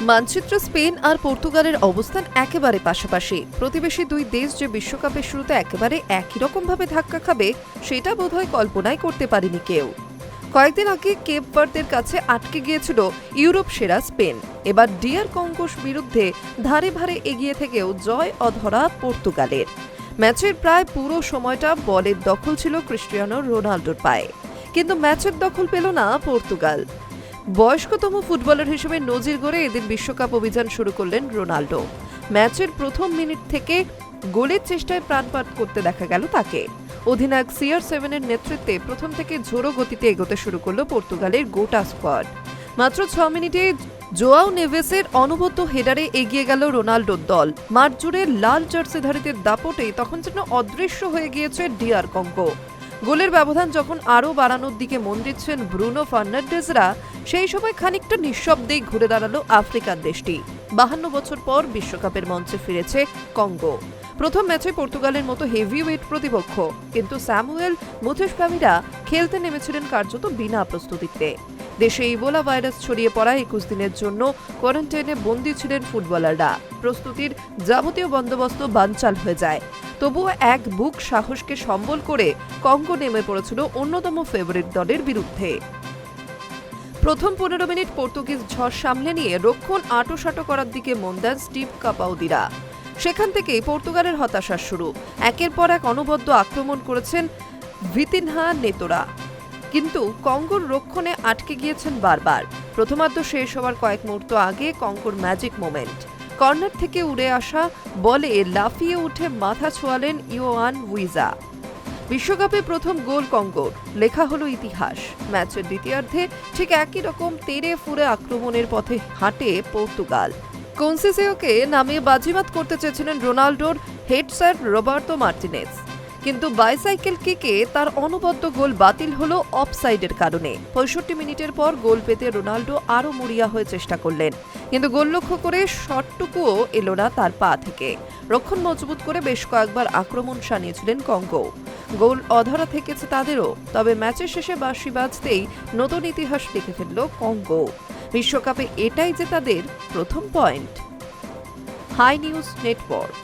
মানচিত্রে স্পেন আর পর্তুগালের অবস্থান একেবারে পাশাপাশি। প্রতিবেশী দুই দেশ যে বিশ্বকাপের শুরুতে একেবারে একই রকম ভাবে ধাক্কা খাবে সেটা বোধহয় কল্পনাই করতে পারেনি কেউ। কয়েকদিন আগে কেপ ভার্দের কাছে আটকে গিয়েছিল ইউরোপ সেরা স্পেন। এবার ডিআর কঙ্গোর বিরুদ্ধে ধারে ভারে এগিয়ে থেকেও জয় অধরা পর্তুগালের। ম্যাচের প্রায় পুরো সময়টা বলের দখল ছিল ক্রিস্টিয়ানো রোনাল্ডোর পায়ে, কিন্তু ম্যাচের দখল পেল না পর্তুগাল। বয়স্কতম ফুটবলার হিসেবে নজির গড়ে এদিন বিশ্বকাপ অভিযান শুরু করলেন রোনাল্ডো। ম্যাচের প্রথম মিনিট থেকে গোলের চেষ্টায় প্রাণপাত করতে দেখা গেল তাকে। অধিনায়ক CR7 এর নেতৃত্বে প্রথম থেকে ঝোড়ো গতিতে এগোতে শুরু করল পর্তুগালের গোটা স্কোয়াড। মাত্র 6 মিনিটে জোয়াও নেভেসের অনবদ্য হেডারে এগিয়ে গেল রোনাল্ডোর দল। মাঠ জুড়ে লাল জার্সিধারীদের দাপটে তখন যেন অদৃশ্য হয়ে গিয়েছে ডিআর কঙ্গো। গোলের ব্যবধান যখন আরও বাড়ানোর দিকে মন দিচ্ছেন ব্রুনো ফার্নান্ডেজরা, সেই সময় খানিকটা নিঃশব্দেই ঘুরে দাঁড়ালো আফ্রিকার দেশটি। 52 বছর পর বিশ্বকাপের মঞ্চে ফিরেছে কঙ্গো। প্রথম ম্যাচে পর্তুগালের মতো হেভিওয়েট প্রতিপক্ষ, কিন্তু স্যামুয়েল মুথুসকামিরা খেলতে নেমেছিলেন কার্যত বিনা প্রস্তুতিতে। দেশে ইবোলা ভাইরাস ছড়িয়ে পড়া 21 দিনের জন্য কোয়ারেন্টাইনে বন্দী ছিলেন ফুটবলাররা। প্রস্তুতির যাবতীয় বন্দোবস্ত বানচাল হয়ে যায়। তবুও এক বুক সাহসকে সম্বল করে কঙ্গো নেমে পড়েছিল অন্যতম ফেভারিট দলের বিরুদ্ধে। প্রথম 15 মিনিট পর্তুগিজ ঝড় সামলে নিয়ে রক্ষণ আঁটোসাঁটো করার দিকে মন দেন স্টিভ কাপাউদিরা। সেখান থেকেই পর্তুগালের হতাশার শুরু। একের পর এক অনবদ্য আক্রমণ করেছেন ভিতিনহা নেতোরা, কিন্তু কঙ্গোর রক্ষণে আটকে গিয়েছেন বারবার। প্রথমার্ধ শেষ হওয়ার কয়েক মুহূর্ত আগে কঙ্গোর ম্যাজিক মোমেন্ট। কর্নার থেকে উড়ে আসা বলে লাফিয়ে উঠে মাথা ছোঁয়ালেন ইওয়ান উইজা। বিশ্বকাপে প্রথম গোল কঙ্গোর, লেখা হলো ইতিহাস। ম্যাচের দ্বিতীয়ার্ধে ঠিক একই রকম তেড়ে ফুরে আক্রমণের পথে হাঁটে পর্তুগাল। কনসিসিওকে নামিয়ে বাজিমাত করতে চেয়েছিলেন রোনাল্ডোর হেড স্যার রবার্তো মার্টিনেজ, কিন্তু বাইসাইকেল কিকে তার অনবদ্য গোল বাতিল হলো অফসাইডের কারণে। 65 মিনিটের পর গোল পেতে রোনাল্ডো আরও মরিয়া হয়ে চেষ্টা করলেন, কিন্তু গোল লক্ষ্য করে শটটুকুও এলো না তার পা থেকে। রক্ষণ মজবুত করে বেশ কয়েকবার আক্রমণ শানিয়েছিলেন কঙ্গো। গোল অধরা থেকেছে তাদেরও, তবে ম্যাচের শেষে বাঁশি বাজতেই নতুন ইতিহাস লিখে ফেলল কঙ্গো। বিশ্বকাপে এটাই যে তাদের প্রথম পয়েন্ট। High news network.